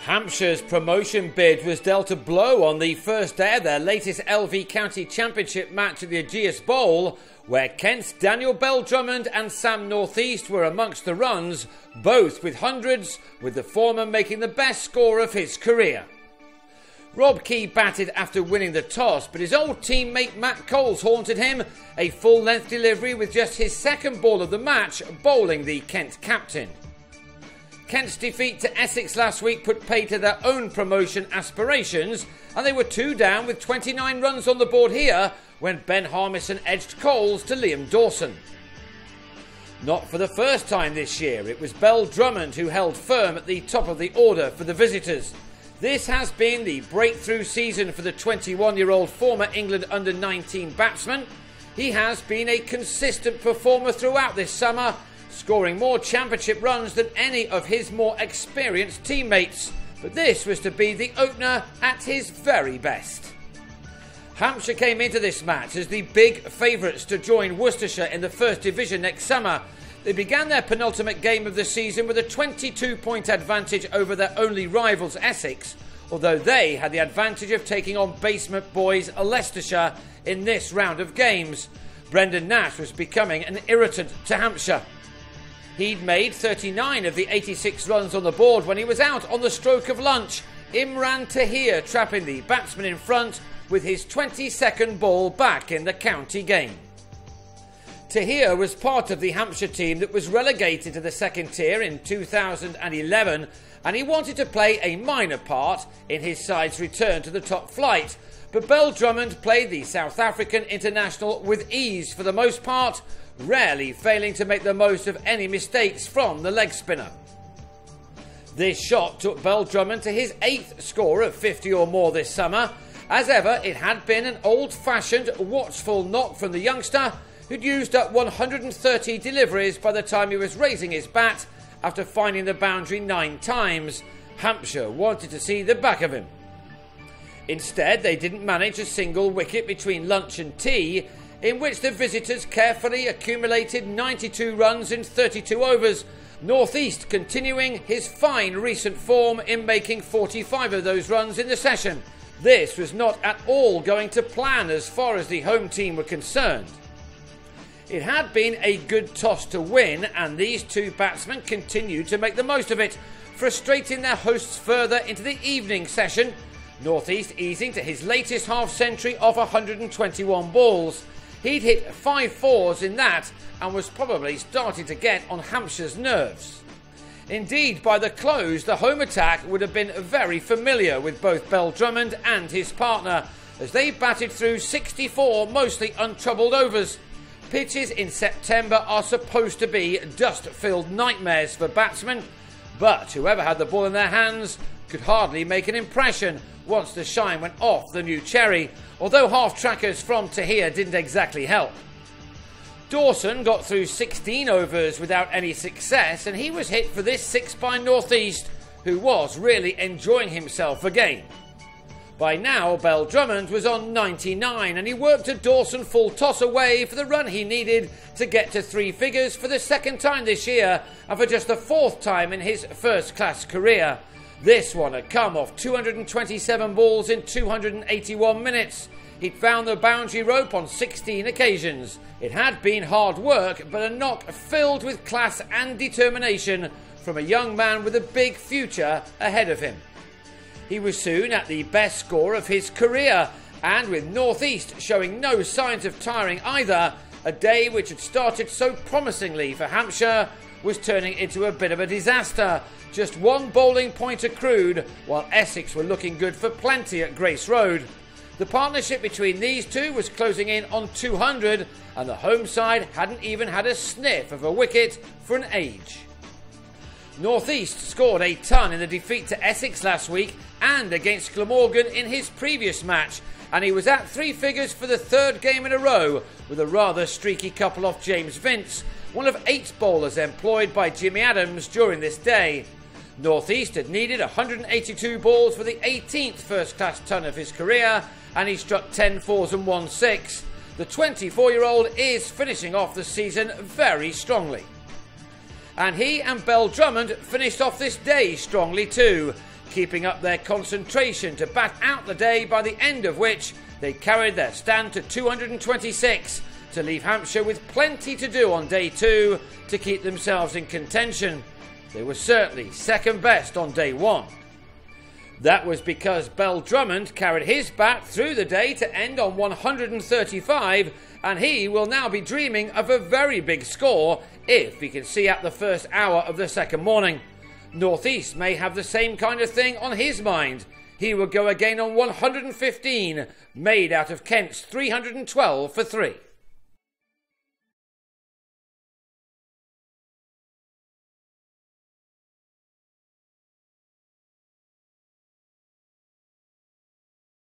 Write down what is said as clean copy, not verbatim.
Hampshire's promotion bid was dealt a blow on the first day of their latest LV County Championship match at the Ageas Bowl, where Kent's Daniel Bell-Drummond and Sam Northeast were amongst the runs, both with hundreds, with the former making the best score of his career. Rob Key batted after winning the toss, but his old teammate Matt Coles haunted him, a full-length delivery with just his second ball of the match, bowling the Kent captain. Kent's defeat to Essex last week put paid to their own promotion aspirations, and they were 2 down with 29 runs on the board here when Ben Harmison edged Coles to Liam Dawson. Not for the first time this year, it was Bell-Drummond who held firm at the top of the order for the visitors. This has been the breakthrough season for the 21-year-old former England under-19 batsman. He has been a consistent performer throughout this summer, scoring more championship runs than any of his more experienced teammates. But this was to be the opener at his very best. Hampshire came into this match as the big favourites to join Worcestershire in the First Division next summer. They began their penultimate game of the season with a 22-point advantage over their only rivals Essex, although they had the advantage of taking on basement boys Leicestershire in this round of games. Brendan Nash was becoming an irritant to Hampshire. He'd made 39 of the 86 runs on the board when he was out on the stroke of lunch, Imran Tahir trapping the batsman in front with his 22nd ball back in the county game. Tahir was part of the Hampshire team that was relegated to the second tier in 2011, and he wanted to play a minor part in his side's return to the top flight. But Bell-Drummond played the South African international with ease for the most part, rarely failing to make the most of any mistakes from the leg spinner. This shot took Bell-Drummond to his 8th score of 50 or more this summer. As ever, it had been an old-fashioned, watchful knock from the youngster, who'd used up 130 deliveries by the time he was raising his bat after finding the boundary 9 times. Hampshire wanted to see the back of him. Instead, they didn't manage a single wicket between lunch and tea, in which the visitors carefully accumulated 92 runs in 32 overs, Northeast continuing his fine recent form in making 45 of those runs in the session. This was not at all going to plan as far as the home team were concerned. It had been a good toss to win, and these two batsmen continued to make the most of it, frustrating their hosts further into the evening session, Northeast easing to his latest half-century of 121 balls. He'd hit 5 fours in that and was probably starting to get on Hampshire's nerves. Indeed, by the close, the home attack would have been very familiar with both Bell-Drummond and his partner, as they batted through 64 mostly untroubled overs. Pitches in September are supposed to be dust-filled nightmares for batsmen, but whoever had the ball in their hands could hardly make an impression once the shine went off the new cherry, although half-trackers from Tahir didn't exactly help. Dawson got through 16 overs without any success, and he was hit for this 6 by Northeast, who was really enjoying himself again. By now, Bell-Drummond was on 99, and he worked a Dawson full toss away for the run he needed to get to 3 figures for the second time this year, and for just the 4th time in his first-class career. This one had come off 227 balls in 281 minutes. He'd found the boundary rope on 16 occasions. It had been hard work, but a knock filled with class and determination from a young man with a big future ahead of him. He was soon at the best score of his career, and with Northeast showing no signs of tiring either, a day which had started so promisingly for Hampshire was turning into a bit of a disaster. Just 1 bowling point accrued, while Essex were looking good for plenty at Grace Road. The partnership between these two was closing in on 200, and the home side hadn't even had a sniff of a wicket for an age. Northeast scored a ton in the defeat to Essex last week and against Glamorgan in his previous match, and he was at 3 figures for the 3rd game in a row, with a rather streaky couple off James Vince, one of 8 bowlers employed by Jimmy Adams during this day. Northeast had needed 182 balls for the 18th first-class ton of his career, and he struck 10 fours and 1 6. The 24-year-old is finishing off the season very strongly. And he and Bell-Drummond finished off this day strongly too. keeping up their concentration to bat out the day, by the end of which they carried their stand to 226 to leave Hampshire with plenty to do on day 2 to keep themselves in contention. They were certainly second best on day 1. That was because Bell-Drummond carried his bat through the day to end on 135, and he will now be dreaming of a very big score if he can see out the first hour of the second morning. North East may have the same kind of thing on his mind. He will go again on 115, made out of Kent's 312 for 3.